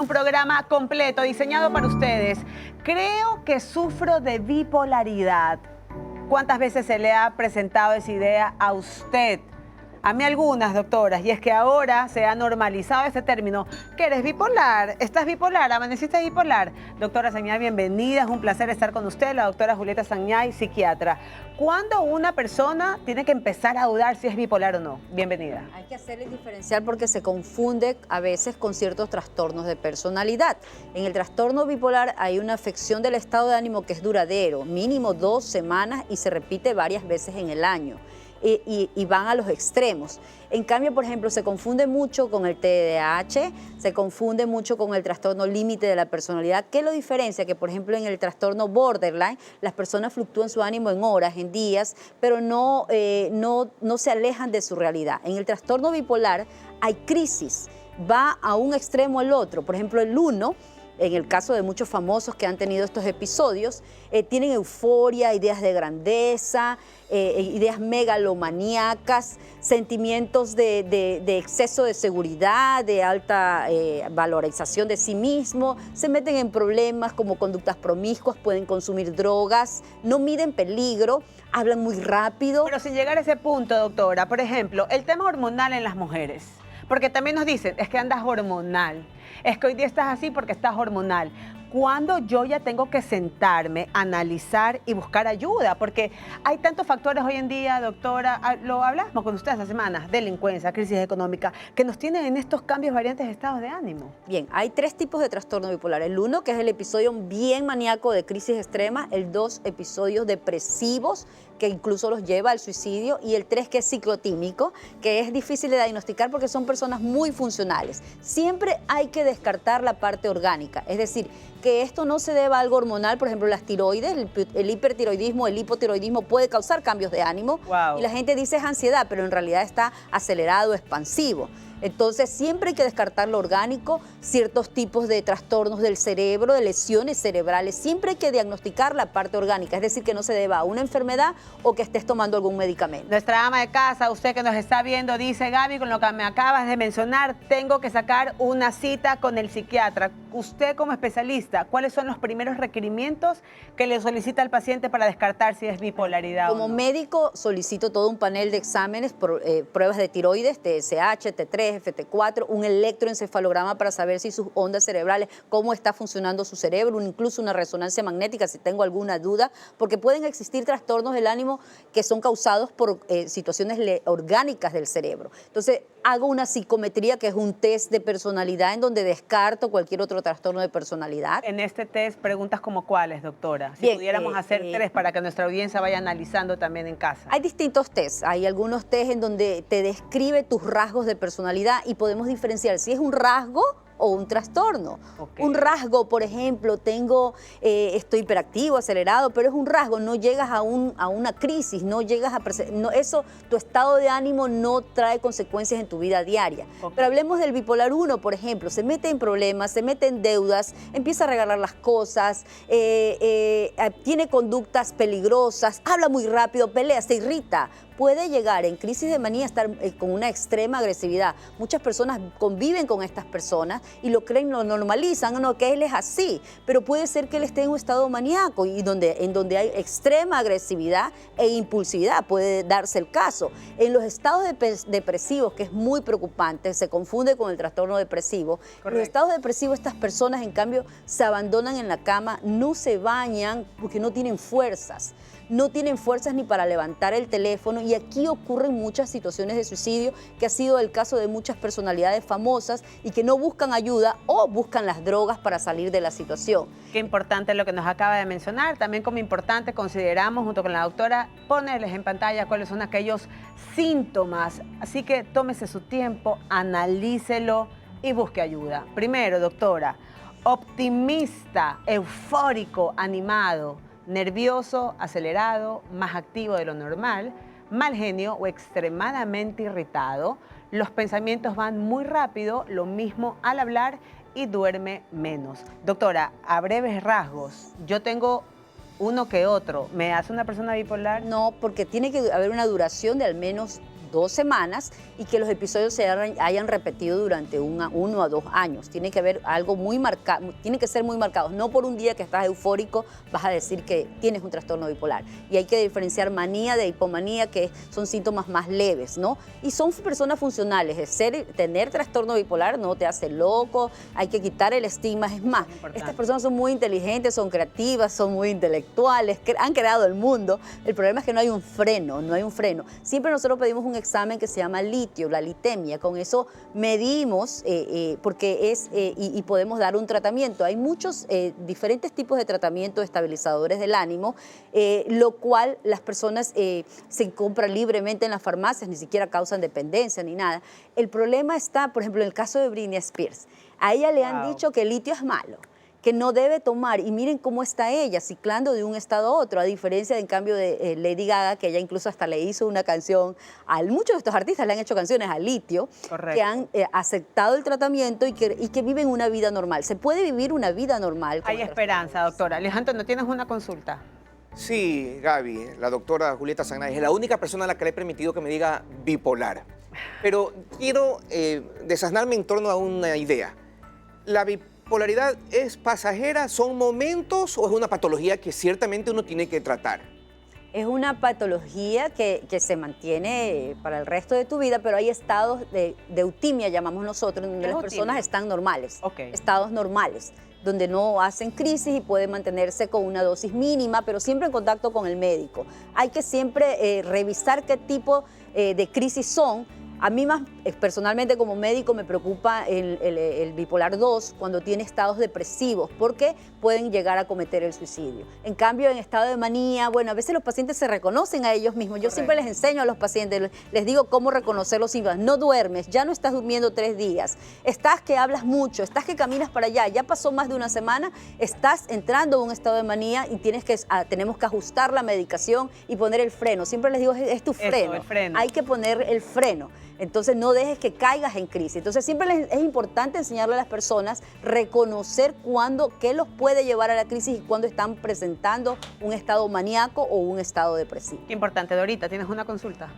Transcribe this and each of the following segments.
Un programa completo diseñado para ustedes. Creo que sufro de bipolaridad. ¿Cuántas veces se le ha presentado esa idea a usted? A mí algunas, doctoras, y es que ahora se ha normalizado ese término. ¿Que eres bipolar? ¿Estás bipolar? ¿Amaneciste bipolar? Doctora Sañay, bienvenida. Es un placer estar con usted, la doctora Julieta Sañay, psiquiatra. ¿Cuándo una persona tiene que empezar a dudar si es bipolar o no? Bienvenida. Hay que hacerle diferencial porque se confunde a veces con ciertos trastornos de personalidad. En el trastorno bipolar hay una afección del estado de ánimo que es duradero, mínimo 2 semanas y se repite varias veces en el año. Y van a los extremos. En cambio, por ejemplo, se confunde mucho con el TDAH, se confunde mucho con el trastorno límite de la personalidad. ¿Qué lo diferencia? Que, por ejemplo, en el trastorno borderline, las personas fluctúan su ánimo en horas, en días, pero no se alejan de su realidad. En el trastorno bipolar hay crisis, va a un extremo al otro. Por ejemplo, el 1, en el caso de muchos famosos que han tenido estos episodios, tienen euforia, ideas de grandeza, ideas megalomaníacas, sentimientos de exceso de seguridad, de alta valorización de sí mismo, se meten en problemas como conductas promiscuas, pueden consumir drogas, no miden peligro, hablan muy rápido. Pero sin llegar a ese punto, doctora, por ejemplo, el tema hormonal en las mujeres. Porque también nos dicen, es que andas hormonal. Es que hoy día estás así porque estás hormonal. ¿Cuándo yo ya tengo que sentarme, analizar y buscar ayuda? Porque hay tantos factores hoy en día, doctora, lo hablamos con ustedes hace semanas, delincuencia, crisis económica, que nos tienen en estos cambios variantes de estados de ánimo. Bien, hay 3 tipos de trastorno bipolar. El 1, que es el episodio bien maníaco de crisis extrema. El 2, episodios depresivos, que incluso los lleva al suicidio. Y el 3, que es ciclotímico, que es difícil de diagnosticar porque son personas muy funcionales. Siempre hay que descartar la parte orgánica, es decir, que esto no se deba a algo hormonal. Por ejemplo, las tiroides, el hipertiroidismo, el hipotiroidismo puede causar cambios de ánimo. Wow. Y la gente dice es ansiedad, pero en realidad está acelerado, expansivo. Entonces siempre hay que descartar lo orgánico, ciertos tipos de trastornos del cerebro, de lesiones cerebrales. Siempre hay que diagnosticar la parte orgánica, es decir, que no se deba a una enfermedad o que estés tomando algún medicamento. Nuestra ama de casa, usted que nos está viendo, dice: Gaby, con lo que me acabas de mencionar, tengo que sacar una cita con el psiquiatra. Usted como especialista, ¿cuáles son los primeros requerimientos que le solicita al paciente para descartar si es bipolaridad Como o no? médico solicito todo un panel de exámenes, pruebas de tiroides, TSH, T3, FT4, un electroencefalograma para saber si sus ondas cerebrales, cómo está funcionando su cerebro, incluso una resonancia magnética si tengo alguna duda, porque pueden existir trastornos del ánimo que son causados por situaciones orgánicas del cerebro. Entonces, hago una psicometría, que es un test de personalidad en donde descarto cualquier otro trastorno de personalidad. En este test, preguntas como cuáles, doctora. Si Bien, pudiéramos hacer 3 para que nuestra audiencia vaya analizando también en casa. Hay distintos tests. Hay algunos tests en donde te describe tus rasgos de personalidad y podemos diferenciar si es un rasgo o un trastorno. Okay. Un rasgo, por ejemplo, estoy hiperactivo, acelerado, pero es un rasgo, no llegas a una crisis, no llegas a... tu estado de ánimo no trae consecuencias en tu vida diaria. Okay. Pero hablemos del bipolar 1, por ejemplo, se mete en problemas, se mete en deudas, empieza a regalar las cosas, tiene conductas peligrosas, habla muy rápido, pelea, se irrita. Puede llegar en crisis de manía a estar con una extrema agresividad. Muchas personas conviven con estas personas y lo creen, lo normalizan, no, que él es así, pero puede ser que él esté en un estado maníaco y en donde hay extrema agresividad e impulsividad, puede darse el caso. En los estados depresivos, que es muy preocupante, se confunde con el trastorno depresivo. Correcto. En los estados depresivos, estas personas, en cambio, se abandonan en la cama, no se bañan porque no tienen fuerzas. No tienen fuerzas ni para levantar el teléfono, y aquí ocurren muchas situaciones de suicidio, que ha sido el caso de muchas personalidades famosas y que no buscan ayuda o buscan las drogas para salir de la situación. Qué importante lo que nos acaba de mencionar. También como importante consideramos, junto con la doctora, ponerles en pantalla cuáles son aquellos síntomas. Así que tómese su tiempo, analícelo y busque ayuda. Primero, doctora, optimista, eufórico, animado, nervioso, acelerado, más activo de lo normal, mal genio o extremadamente irritado. Los pensamientos van muy rápido, lo mismo al hablar, y duerme menos. Doctora, a breves rasgos, yo tengo uno que otro. ¿Me hace una persona bipolar? No, porque tiene que haber una duración de al menos 2 semanas y que los episodios se hayan repetido durante 1 a 2 años. Tiene que haber algo muy marcado, tiene que ser muy marcados. No por un día que estás eufórico vas a decir que tienes un trastorno bipolar. Y hay que diferenciar manía de hipomanía, que son síntomas más leves, ¿no? Y son personas funcionales. Tener trastorno bipolar no te hace loco, hay que quitar el estigma. Es más, estas personas son muy inteligentes, son creativas, son muy intelectuales, han creado el mundo. El problema es que no hay un freno, Siempre nosotros pedimos un examen que se llama litio, la litemia. Con eso medimos porque y podemos dar un tratamiento. Hay muchos diferentes tipos de tratamientos estabilizadores del ánimo, lo cual las personas se compran libremente en las farmacias, ni siquiera causan dependencia ni nada. El problema está, por ejemplo, en el caso de Britney Spears. A ella le han dicho que el litio es malo, que no debe tomar, y miren cómo está ella, ciclando de un estado a otro, a diferencia, en cambio, de Lady Gaga, que ella incluso hasta le hizo una canción, muchos de estos artistas le han hecho canciones a litio, correcto, que han aceptado el tratamiento y que viven una vida normal. Se puede vivir una vida normal. Hay esperanza, doctora. Alejandro, ¿no tienes una consulta? Sí, Gaby, la doctora Julieta Sanay es la única persona a la que le he permitido que me diga bipolar. Pero quiero desasnarme en torno a una idea. ¿La bipolaridad es pasajera, son momentos o es una patología que ciertamente uno tiene que tratar? Es una patología que se mantiene para el resto de tu vida, pero hay estados de eutimia, llamamos nosotros, donde las personas están normales, estados normales, donde no hacen crisis y pueden mantenerse con una dosis mínima, pero siempre en contacto con el médico. Hay que siempre revisar qué tipo de crisis son. A mí más personalmente como médico me preocupa el bipolar 2 cuando tiene estados depresivos, porque pueden llegar a cometer el suicidio. En cambio, en estado de manía, bueno, a veces los pacientes se reconocen a ellos mismos. Yo siempre les enseño a los pacientes, les digo cómo reconocer los síntomas. No duermes, ya no estás durmiendo 3 días, estás que hablas mucho, estás que caminas para allá, ya pasó más de una semana, estás entrando en un estado de manía y tenemos que ajustar la medicación y poner el freno. Siempre les digo, es tu freno. El freno. Hay que poner el freno. Entonces no dejes que caigas en crisis. Entonces siempre es importante enseñarle a las personas reconocer qué los puede llevar a la crisis y cuándo están presentando un estado maníaco o un estado depresivo. Qué importante. Dorita, ¿tienes una consulta?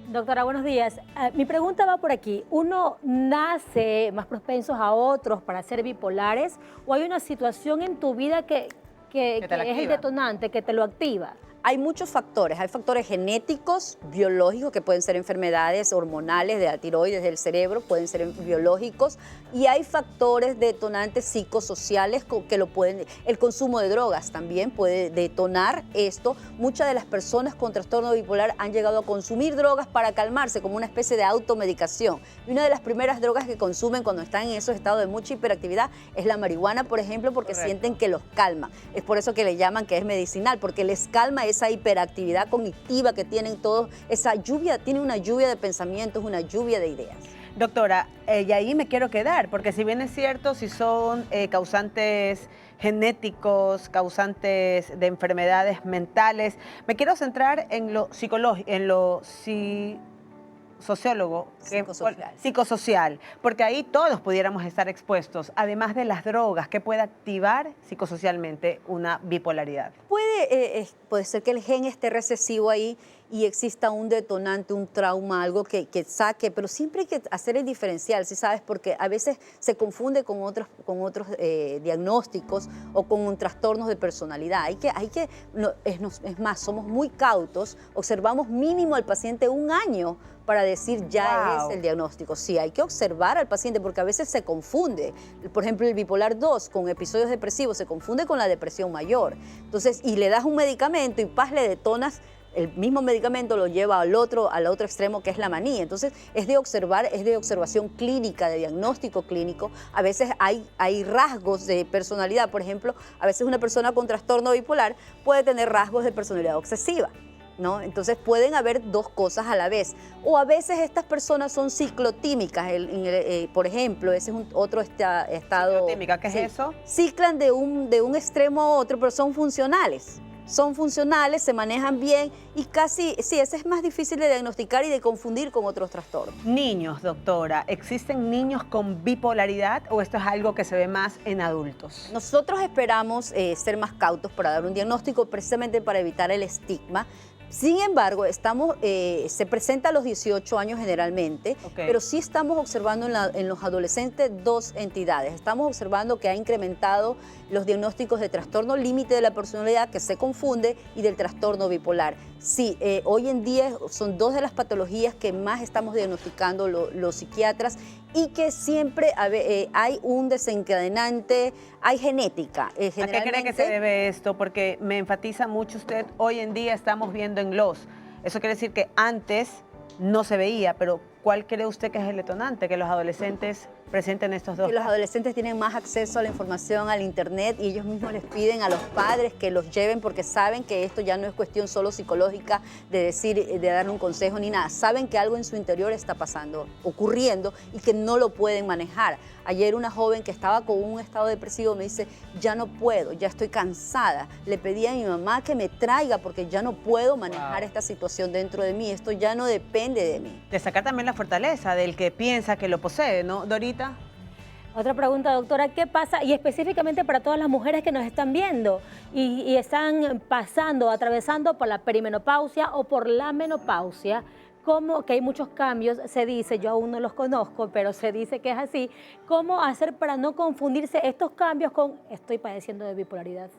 Doctora, buenos días. Mi pregunta va por aquí. ¿Uno nace más propensos a otros para ser bipolares o hay una situación en tu vida que es el detonante, que te lo activa? Hay muchos factores. Hay factores genéticos, biológicos, que pueden ser enfermedades hormonales de la tiroides, del cerebro, pueden ser biológicos, y hay factores detonantes psicosociales que lo pueden. El consumo de drogas también puede detonar esto. Muchas de las personas con trastorno bipolar han llegado a consumir drogas para calmarse, como una especie de automedicación. Y una de las primeras drogas que consumen cuando están en esos estados de mucha hiperactividad es la marihuana, por ejemplo, porque sienten que los calma. Es por eso que le llaman que es medicinal, porque les calma esa hiperactividad cognitiva que tienen todos, esa lluvia, tiene una lluvia de pensamientos, una lluvia de ideas. Doctora, y ahí me quiero quedar, porque si bien es cierto, si son causantes genéticos, causantes de enfermedades mentales, me quiero centrar en lo psicológico, en lo psicosocial, porque ahí todos pudiéramos estar expuestos, además de las drogas, que puede activar psicosocialmente una bipolaridad. Puede ser que el gen esté recesivo ahí y exista un detonante, un trauma, algo que saque, pero siempre hay que hacer el diferencial, ¿sí sabes? Porque a veces se confunde con otros diagnósticos o con trastornos de personalidad. Es más, somos muy cautos, observamos mínimo al paciente 1 año para decir ya es el diagnóstico. Sí, hay que observar al paciente porque a veces se confunde. Por ejemplo, el bipolar 2 con episodios depresivos se confunde con la depresión mayor. Entonces, y le das un medicamento y le detonas, el mismo medicamento lo lleva al otro extremo, que es la manía. Entonces, es de observación clínica, de diagnóstico clínico. A veces hay rasgos de personalidad. Por ejemplo, a veces una persona con trastorno bipolar puede tener rasgos de personalidad obsesiva, ¿no? Entonces pueden haber 2 cosas a la vez. O a veces estas personas son ciclotímicas. Por ejemplo, ese es otro estado. ¿Ciclotímica? ¿Qué es eso? Ciclan de un extremo a otro, pero son funcionales. Son funcionales, se manejan bien y ese es más difícil de diagnosticar y de confundir con otros trastornos. Niños, doctora, ¿existen niños con bipolaridad o esto es algo que se ve más en adultos? Nosotros esperamos ser más cautos para dar un diagnóstico, precisamente para evitar el estigma. Sin embargo, se presenta a los 18 años generalmente, pero sí estamos observando en los adolescentes dos entidades. Estamos observando que ha incrementado los diagnósticos de trastorno límite de la personalidad, que se confunde, y del trastorno bipolar. Sí, hoy en día son dos de las patologías que más estamos diagnosticando los psiquiatras, y que siempre hay un desencadenante, hay genética. ¿A qué cree que se debe esto? Porque me enfatiza mucho usted, hoy en día estamos viendo en los. Eso quiere decir que antes no se veía, pero ¿cuál cree usted que es el detonante? Que los adolescentes presenten estos dos. Que los adolescentes tienen más acceso a la información, al internet, y ellos mismos les piden a los padres que los lleven, porque saben que esto ya no es cuestión solo psicológica de decir, de darle un consejo ni nada. Saben que algo en su interior está pasando, ocurriendo, y que no lo pueden manejar. Ayer una joven que estaba con un estado depresivo me dice, ya no puedo, ya estoy cansada. Le pedí a mi mamá que me traiga porque ya no puedo manejar esta situación dentro de mí. Esto ya no depende de mí. De sacar también la fortaleza del que piensa que lo posee, ¿no, Dorita? Otra pregunta, doctora, ¿qué pasa? Y específicamente para todas las mujeres que nos están viendo y están atravesando por la perimenopausia o por la menopausia, como que hay muchos cambios, se dice, yo aún no los conozco, pero se dice que es así. ¿Cómo hacer para no confundirse estos cambios con estoy padeciendo de bipolaridad?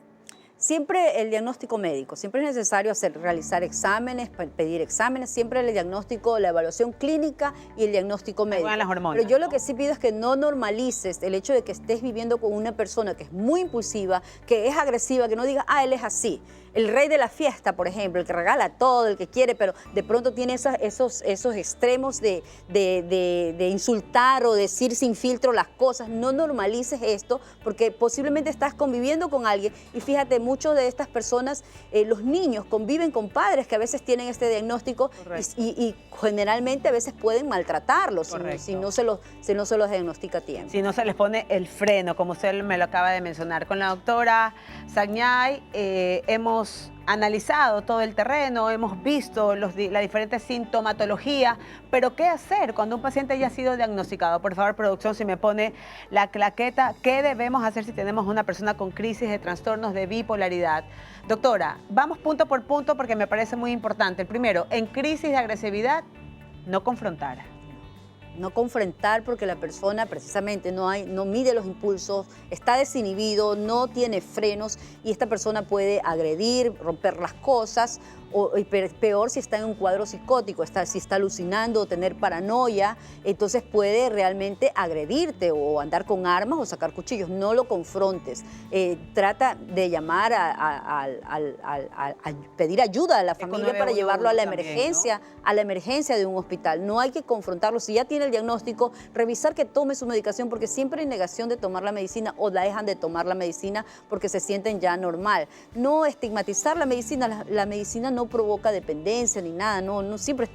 Siempre el diagnóstico médico, siempre es necesario realizar exámenes, pedir exámenes, siempre el diagnóstico, la evaluación clínica y el diagnóstico médico. Las hormonas, pero yo lo que sí pido es que no normalices el hecho de que estés viviendo con una persona que es muy impulsiva, que es agresiva, que no diga, él es así. El rey de la fiesta, por ejemplo, el que regala todo, el que quiere, pero de pronto tiene esos extremos de insultar o decir sin filtro las cosas. No normalices esto, porque posiblemente estás conviviendo con alguien, y fíjate, muchos de estas personas, los niños conviven con padres que a veces tienen este diagnóstico y generalmente a veces pueden maltratarlos si no se los diagnostica a tiempo. Si no se les pone el freno, como usted me lo acaba de mencionar. Con la doctora Sagniay hemos analizado todo el terreno, hemos visto la diferente sintomatología, pero ¿qué hacer cuando un paciente ya ha sido diagnosticado? Por favor, producción, si me pone la claqueta, ¿qué debemos hacer si tenemos una persona con crisis de trastornos de bipolaridad? Doctora, vamos punto por punto porque me parece muy importante. El primero, en crisis de agresividad, no confrontar. No confrontar, porque la persona precisamente no mide los impulsos, está desinhibido, no tiene frenos, y esta persona puede agredir, romper las cosas, y peor si está en un cuadro psicótico, si está alucinando o tener paranoia, entonces puede realmente agredirte o andar con armas o sacar cuchillos. No lo confrontes. Trata de llamar a pedir ayuda a la familia para llevarlo a la emergencia, también, ¿no? A la emergencia de un hospital. No hay que confrontarlo. Si ya tiene el diagnóstico, revisar que tome su medicación, porque siempre hay negación de tomar la medicina o la dejan de tomar la medicina porque se sienten ya normal. No estigmatizar la medicina. La medicina no provoca dependencia ni nada, no siempre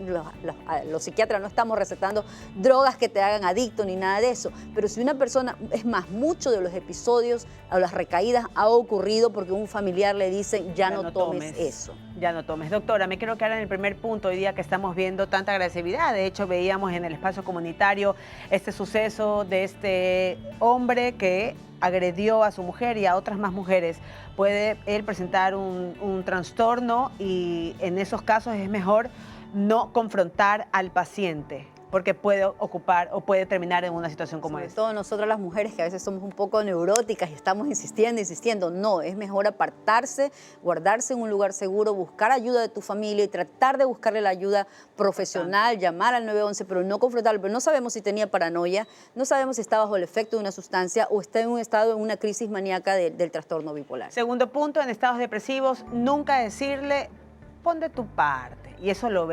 los psiquiatras no estamos recetando drogas que te hagan adicto ni nada de eso, pero si una persona, es más, muchos de los episodios o las recaídas ha ocurrido porque un familiar le dice ya no tomes eso. Ya no tomes. Doctora, me quiero quedar en el primer punto hoy día que estamos viendo tanta agresividad. De hecho, veíamos en el espacio comunitario este suceso de este hombre que agredió a su mujer y a otras más mujeres. Puede él presentar un trastorno, y en esos casos es mejor no confrontar al paciente, porque puede ocupar o puede terminar en una situación como esta. Sobre todo nosotras las mujeres, que a veces somos un poco neuróticas y estamos insistiendo. No, es mejor apartarse, guardarse en un lugar seguro, buscar ayuda de tu familia y tratar de buscarle la ayuda profesional, llamar al 911, pero no confrontarlo. Pero no sabemos si tenía paranoia, no sabemos si está bajo el efecto de una sustancia o está en un estado, en una crisis maníaca del trastorno bipolar. Segundo punto, en estados depresivos, nunca decirle, pon de tu parte. Y eso lo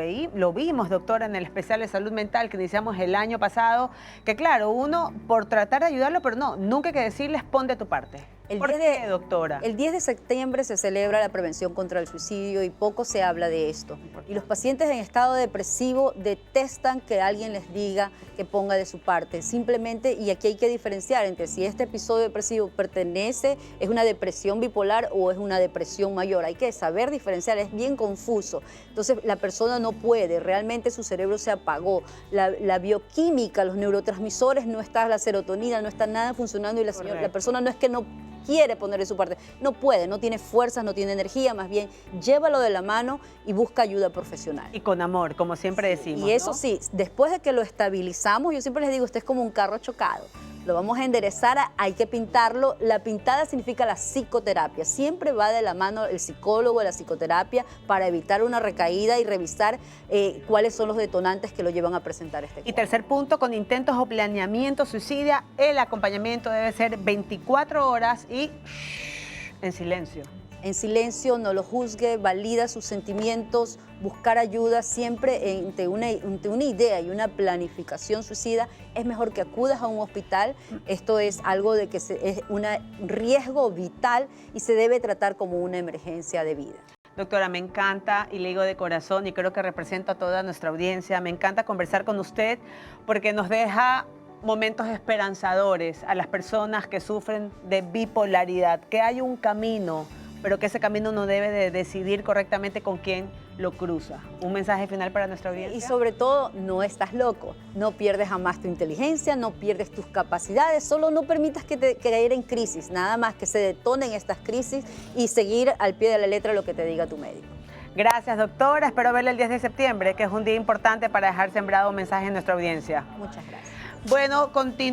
vimos, doctora, en el especial de salud mental que iniciamos el año pasado, que claro, uno por tratar de ayudarlo, pero no, nunca hay que decirles pon de tu parte. ¿Por qué, doctora? El 10 de septiembre se celebra la prevención contra el suicidio y poco se habla de esto. Y los pacientes en estado depresivo detestan que alguien les diga que ponga de su parte. Simplemente, y aquí hay que diferenciar entre si este episodio depresivo es una depresión bipolar o es una depresión mayor. Hay que saber diferenciar, es bien confuso. Entonces la persona no puede, realmente su cerebro se apagó. La bioquímica, los neurotransmisores no está, la serotonina no está nada funcionando, y la persona no es que no quiere poner de su parte. No puede, no tiene fuerzas, no tiene energía, más bien llévalo de la mano y busca ayuda profesional. Y con amor, como siempre decimos. Y eso ¿no? sí, después de que lo estabilizamos, yo siempre les digo, usted es como un carro chocado. Lo vamos a enderezar, hay que pintarlo. La pintada significa la psicoterapia. Siempre va de la mano el psicólogo, la psicoterapia, para evitar una recaída y revisar cuáles son los detonantes que lo llevan a presentar este cuadro. Y tercer punto, con intentos o planeamiento suicida, el acompañamiento debe ser 24 horas y en silencio. En silencio, no lo juzgue, valida sus sentimientos, buscar ayuda siempre ante una idea y una planificación suicida. Es mejor que acudas a un hospital. Esto es algo de que es un riesgo vital y se debe tratar como una emergencia de vida. Doctora, me encanta y le digo de corazón y creo que represento a toda nuestra audiencia. Me encanta conversar con usted porque nos deja momentos esperanzadores a las personas que sufren de bipolaridad, que hay un camino, pero que ese camino uno debe de decidir correctamente con quién lo cruza. Un mensaje final para nuestra audiencia. Y sobre todo, no estás loco, no pierdes jamás tu inteligencia, no pierdes tus capacidades, solo no permitas que te caigas en crisis, nada más que se detonen estas crisis y seguir al pie de la letra lo que te diga tu médico. Gracias, doctora. Espero verla el 10 de septiembre, que es un día importante para dejar sembrado un mensaje en nuestra audiencia. Muchas gracias. Bueno, continúa.